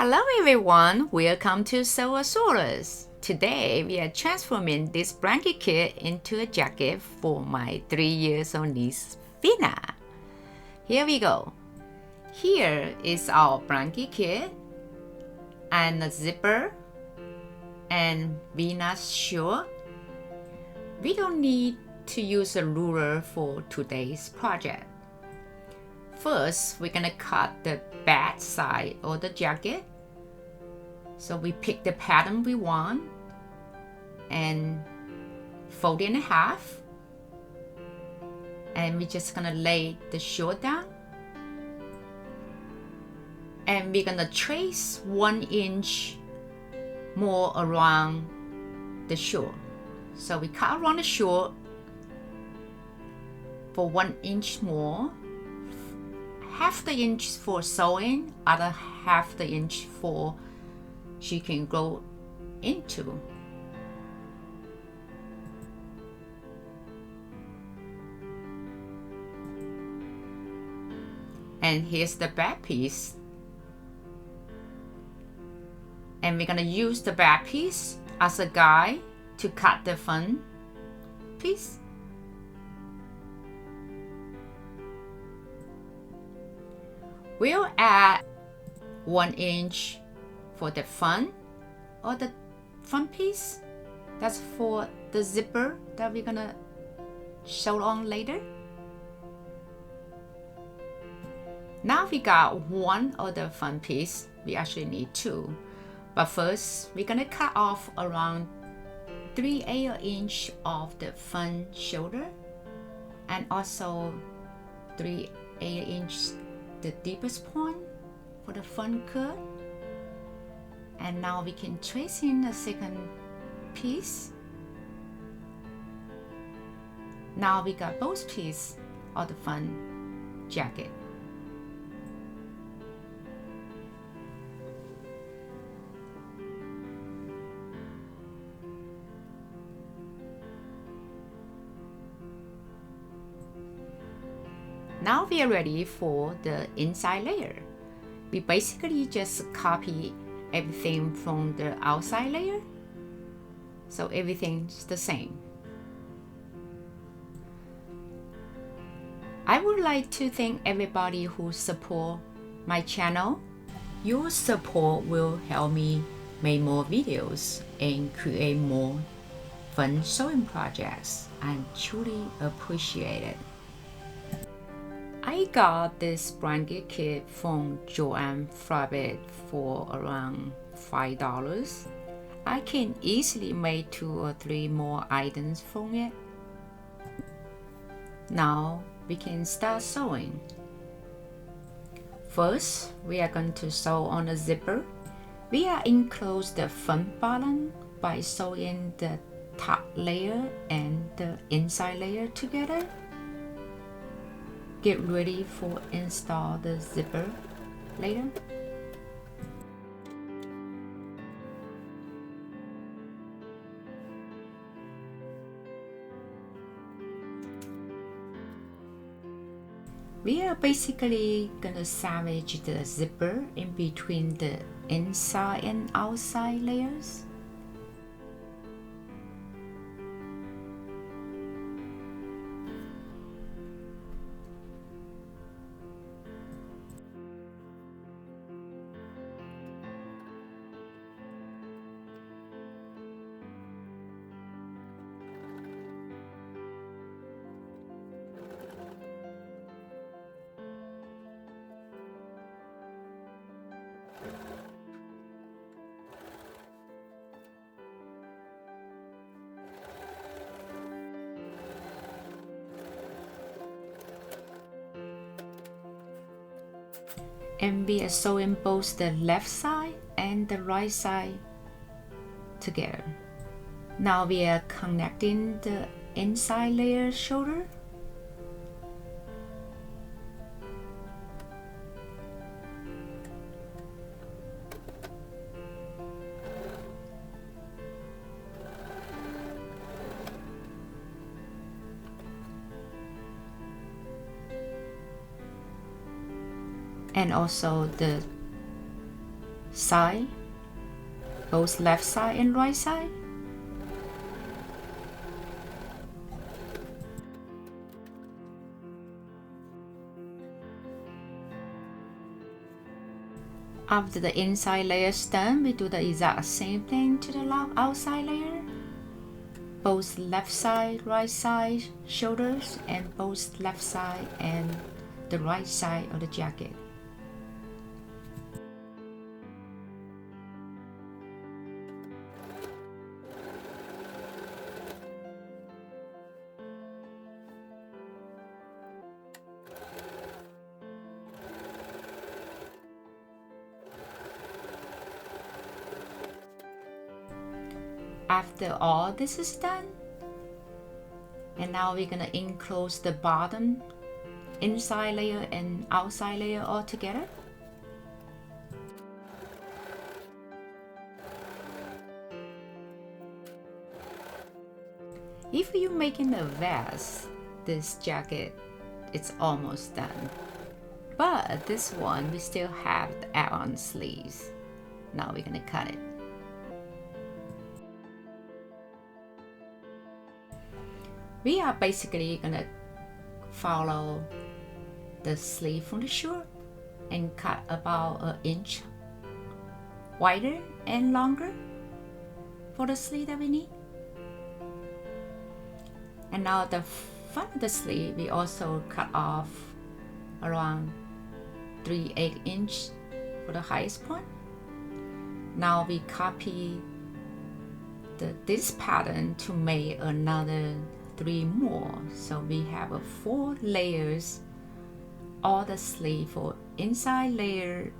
Hello everyone, welcome to Sewasaurus. Today we are transforming this blanket kit into a jacket for my 3 years old niece, Vina. Here we go. Here is our blanket kit and a zipper and Vina's shirt. We don't need to use a ruler for today's project. First, we're gonna cut the back side of the jacket. So we pick the pattern we want and fold it in half. And we're just gonna lay the shirt down. And we're gonna trace 1 inch more around the shirt. So we cut around the shirt for 1 inch more. Half the inch for sewing, other half the inch for she can go into. And here's the back piece. And we're gonna use the back piece as a guide to cut the front piece. We'll add 1 inch for the front or the front piece. That's for the zipper that we're gonna sew on later. Now we got one of the front piece. We actually need two. But first, we're gonna cut off around 3/8 inch of the front shoulder and also 3/8 inch the deepest point for the front cut. And now we can trace in the second piece. Now we got both pieces of the front jacket. Now we are ready for the inside layer. We basically just copy everything from the outside layer, so everything's the same. I would like to thank everybody who support my channel. Your support will help me make more videos and create more fun sewing projects. I truly appreciate it. I got this blanket kit from Joann Fabric for around $5. I can easily make 2 or 3 more items from it. Now we can start sewing. First, we are going to sew on the zipper. We are enclose the front bottom by sewing the top layer and the inside layer together. Get ready for install the zipper later. We are basically gonna sandwich the zipper in between the inside and outside layers. And we are sewing both the left side and the right side together. Now we are connecting the inside layer shoulder. and also the side, both left side and right side. After the inside layer is done, we do the exact same thing to the outside layer. Both left side, right side shoulders, and both left side and the right side of the jacket. After all this is done, and now we're gonna enclose the bottom, inside layer and outside layer all together. If you're making a vest, this jacket it's almost done. But this one we still have the add-on sleeves. Now we're gonna cut it. We are basically gonna follow the sleeve from the shirt and cut about an inch wider and longer for the sleeve that we need. And now the front of the sleeve we also cut off around 3/8 inch for the highest point. Now we copy this pattern to make another 3 more, so we have 4 layers, all the sleeve for inside layer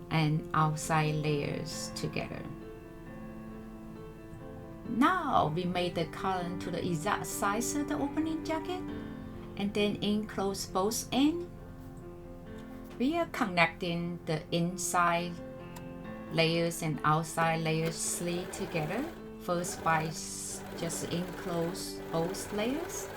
and outside layers together. Now we made the collar to the exact size of the opening jacket and then enclose both ends. We are connecting the inside layers and outside layers sleeve together, first by just enclose both layers.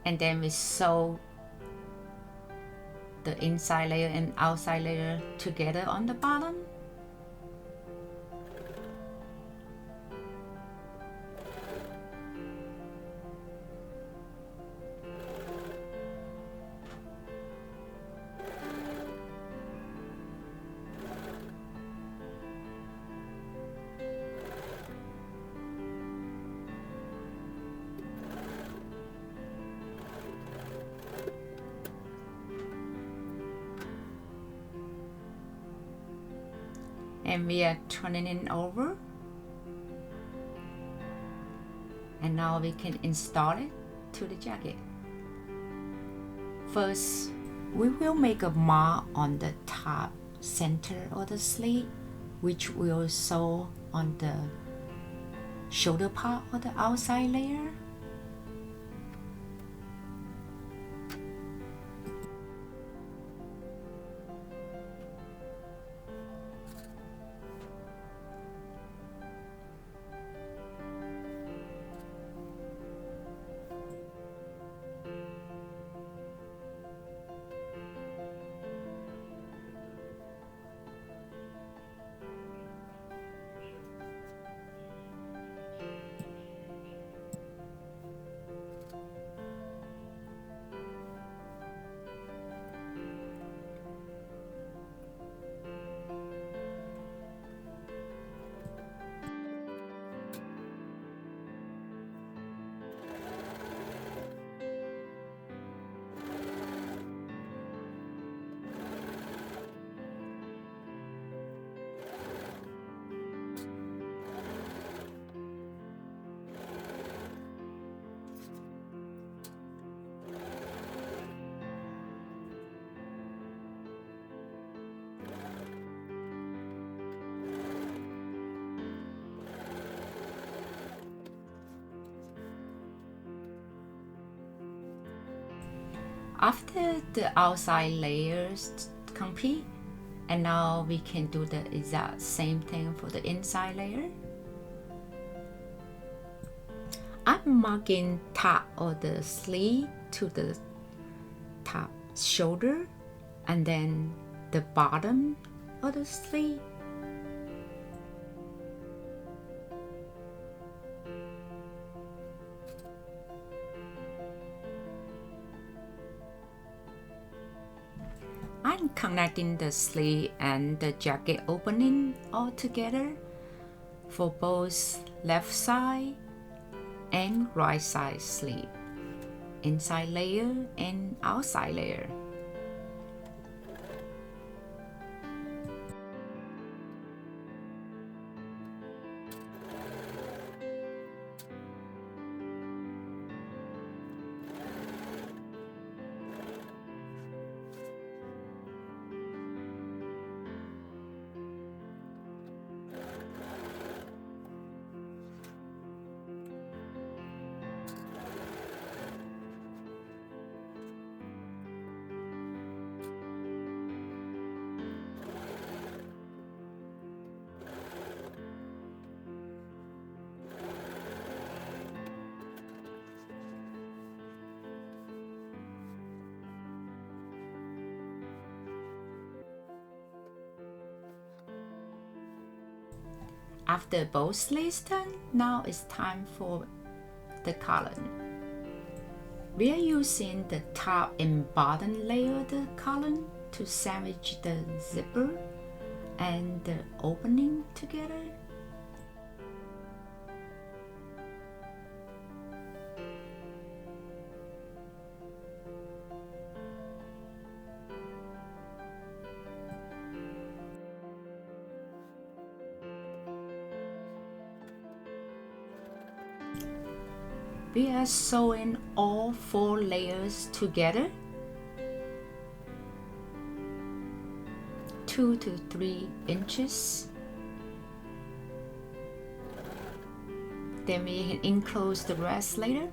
And then we sew the inside layer and outside layer together on the bottom. And we are turning it over, and now we can install it to the jacket. First, we will make a mark on the top center of the sleeve, which will sew on the shoulder part of the outside layer. After the outside layers complete. And now we can do the exact same thing for the inside layer. I'm marking top of the sleeve to the top shoulder and then the bottom of the sleeve. I'm connecting the sleeve and the jacket opening all together for both left side and right side sleeve, inside layer and outside layer. After both sleeves done, now it's time for the collar. We are using the top and bottom layer of the collar to sandwich the zipper and the opening together. We are sewing all 4 layers together, 2 to 3 inches. Then we can enclose the rest later.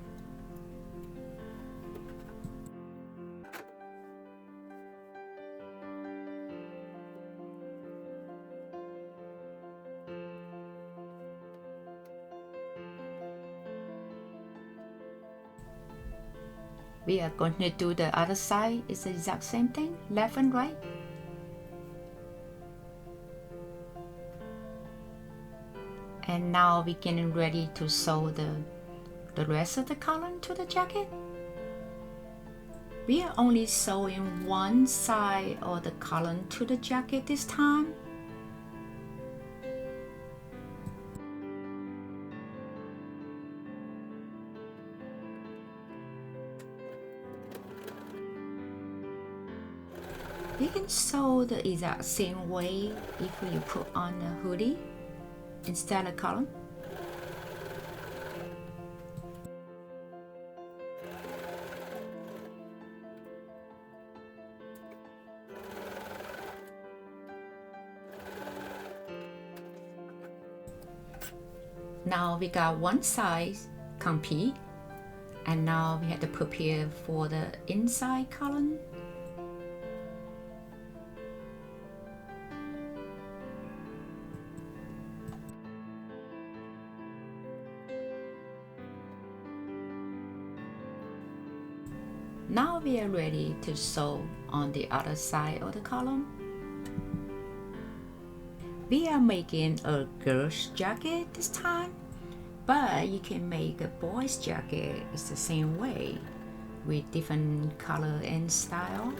We are going to do the other side. It's the exact same thing, left and right. And now we're getting ready to sew the rest of the collar to the jacket. We are only sewing one side of the collar to the jacket this time. You can sew the exact same way if you put on a hoodie instead of collar. Now we got one side complete, and now we have to prepare for the inside collar. Now we are ready to sew on the other side of the column. We are making a girl's jacket this time, but you can make a boy's jacket. It's the same way with different color and style.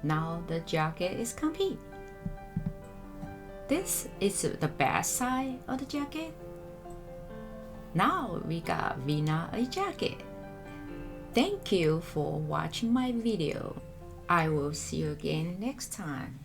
Now the jacket is complete. This is the back side of the jacket. Now we got Vina a jacket. Thank you for watching my video. I will see you again next time.